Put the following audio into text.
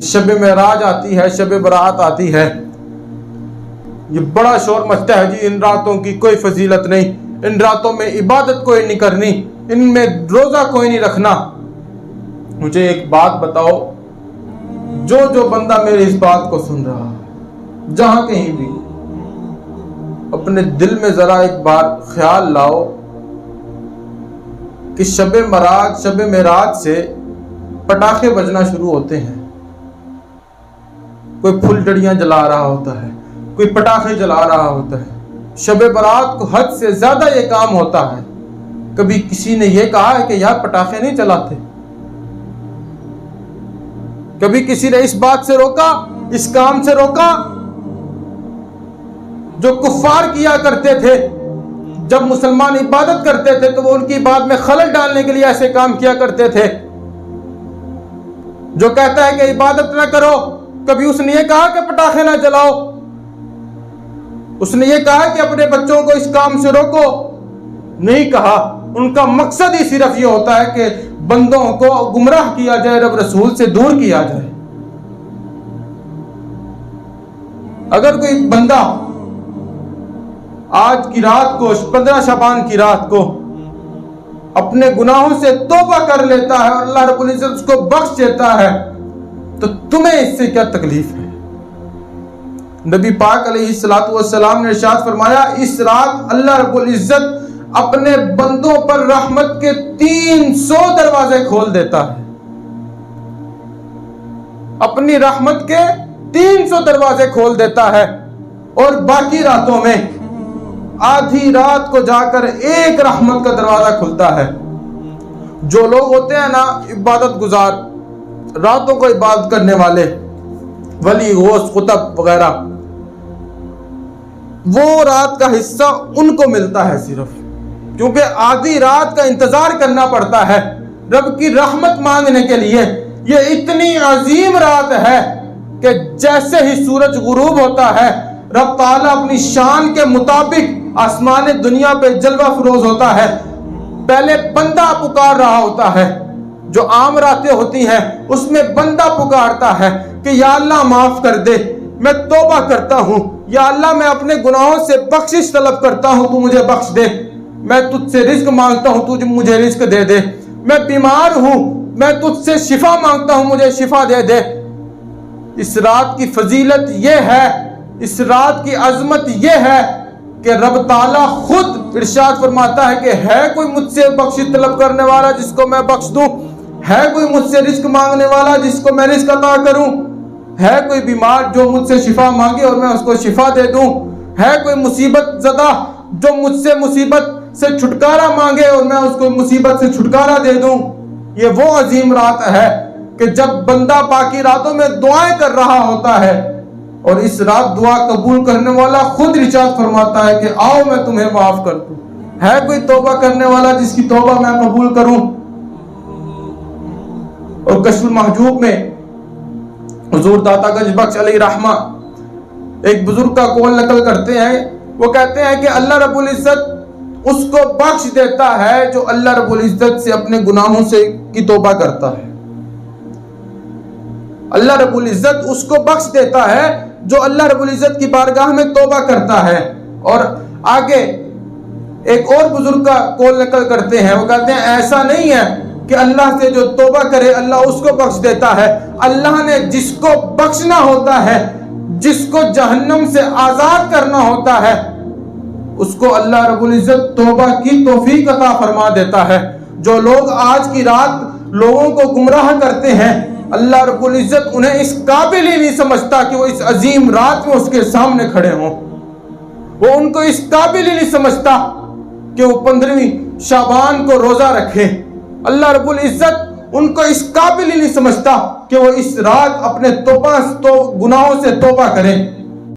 شب معراج آتی ہے، شب برات آتی ہے، یہ بڑا شور مچتا ہے جی ان راتوں کی کوئی فضیلت نہیں، ان راتوں میں عبادت کوئی نہیں کرنی، ان میں روزہ کوئی نہیں رکھنا۔ مجھے ایک بات بتاؤ، جو بندہ میری اس بات کو سن رہا ہے جہاں کہیں بھی، اپنے دل میں ذرا ایک بار خیال لاؤ کہ شب معراج سے پٹاخے بجنا شروع ہوتے ہیں، کوئی پھل ڈڑیاں جلا رہا ہوتا ہے، کوئی پٹاخے جلا رہا ہوتا ہے۔ شب برات کو حد سے زیادہ یہ کام ہوتا ہے۔ کبھی کسی نے یہ کہا ہے کہ یار پٹاخے نہیں چلاتے؟ کبھی کسی نے اس بات سے روکا، اس کام سے روکا؟ جو کفار کیا کرتے تھے، جب مسلمان عبادت کرتے تھے تو وہ ان کی عبادت میں خلل ڈالنے کے لیے ایسے کام کیا کرتے تھے۔ جو کہتا ہے کہ عبادت نہ کرو، کبھی اس نے یہ کہا کہ پٹاخے نہ جلاؤ؟ اس نے یہ کہا کہ اپنے بچوں کو اس کام سے روکو؟ نہیں کہا۔ ان کا مقصد ہی صرف یہ ہوتا ہے کہ بندوں کو گمراہ کیا جائے، رب رسول سے دور کیا جائے۔ اگر کوئی بندہ آج کی رات کو، 15 شعبان کی رات کو اپنے گناہوں سے توبہ کر لیتا ہے اور اللہ رب العزت اس کو بخش دیتا ہے، تو تمہیں اس سے کیا تکلیف ہے؟ نبی پاک علیہ السلام نے ارشاد فرمایا، اس رات اللہ رب العزت اپنے بندوں پر رحمت کے 300 دروازے کھول دیتا ہے۔ اپنی رحمت کے 300 دروازے کھول دیتا ہے، اور باقی راتوں میں آدھی رات کو جا کر ایک رحمت کا دروازہ کھلتا ہے۔ جو لوگ ہوتے ہیں نا عبادت گزار، راتوں کو عبادت کرنے والے، ولی، غوث، قطب وغیرہ، وہ رات کا حصہ ان کو ملتا ہے صرف، کیونکہ آدھی رات کا انتظار کرنا پڑتا ہے رب کی رحمت مانگنے کے لیے۔ یہ اتنی عظیم رات ہے کہ جیسے ہی سورج غروب ہوتا ہے، رب تعالیٰ اپنی شان کے مطابق آسمان دنیا پہ جلوہ فروز ہوتا ہے۔ پہلے بندہ پکار رہا ہوتا ہے، جو عام راتیں ہوتی ہیں اس میں بندہ پکارتا ہے کہ یا اللہ معاف کر دے، میں توبہ کرتا ہوں، یا اللہ میں اپنے گناہوں سے بخشش طلب کرتا ہوں، تو مجھے بخش دے، میں تجھ سے رزق مانگتا ہوں، تو مجھے رزق دے دے، میں بیمار ہوں، میں تجھ سے شفا مانگتا ہوں، مجھے شفا دے دے۔ اس رات کی فضیلت یہ ہے، اس رات کی عظمت یہ ہے کہ رب تعالیٰ خود ارشاد فرماتا ہے کہ ہے کوئی مجھ سے بخشش طلب کرنے والا جس کو میں بخش دوں؟ ہے کوئی مجھ سے رزق مانگنے والا جس کو میں رزق عطا کروں؟ ہے کوئی بیمار جو مجھ سے شفا مانگے اور میں اس کو شفا دے دوں؟ ہے کوئی مصیبت زدہ جو مجھ سے مصیبت سے چھٹکارا مانگے اور میں اس کو مصیبت سے چھٹکارا دے دوں؟ یہ وہ عظیم رات ہے کہ جب بندہ باقی راتوں میں دعائیں کر رہا ہوتا ہے، اور اس رات دعا قبول کرنے والا خود ارشاد فرماتا ہے کہ آؤ میں تمہیں معاف کر دوں۔ ہے کوئی توبہ کرنے والا جس کی توبہ میں قبول کروں؟ اور کشف المحجوب میں حضور داتا گنج بخش علیہ رحمہ ایک بزرگ کا قول نقل کرتے ہیں، وہ کہتے ہیں کہ اللہ رب العزت اس کو بخش دیتا ہے جو اللہ رب العزت سے اپنے گناہوں سے کی توبہ کرتا ہے۔ اللہ رب العزت اس کو بخش دیتا ہے جو اللہ رب العزت کی بارگاہ میں توبہ کرتا ہے۔ اور آگے ایک اور بزرگ کا قول نقل کرتے ہیں، وہ کہتے ہیں ایسا نہیں ہے کہ اللہ سے جو توبہ کرے اللہ اس کو بخش دیتا ہے، اللہ نے جس کو بخشنا ہوتا ہے، جس کو جہنم سے آزاد کرنا ہوتا ہے، اس کو اللہ رب العزت توبہ کی توفیق عطا فرما دیتا ہے۔ جو لوگ آج کی رات لوگوں کو گمراہ کرتے ہیں، اللہ رب العزت انہیں اس قابل ہی نہیں سمجھتا کہ وہ اس عظیم رات میں اس کے سامنے کھڑے ہوں۔ وہ ان کو اس قابل ہی نہیں سمجھتا کہ وہ 15ویں شعبان کو روزہ رکھیں۔ اللہ رب العزت ان کو اس قابل ہی نہیں سمجھتا کہ وہ اس رات اپنے گناہوں سے توبہ کریں۔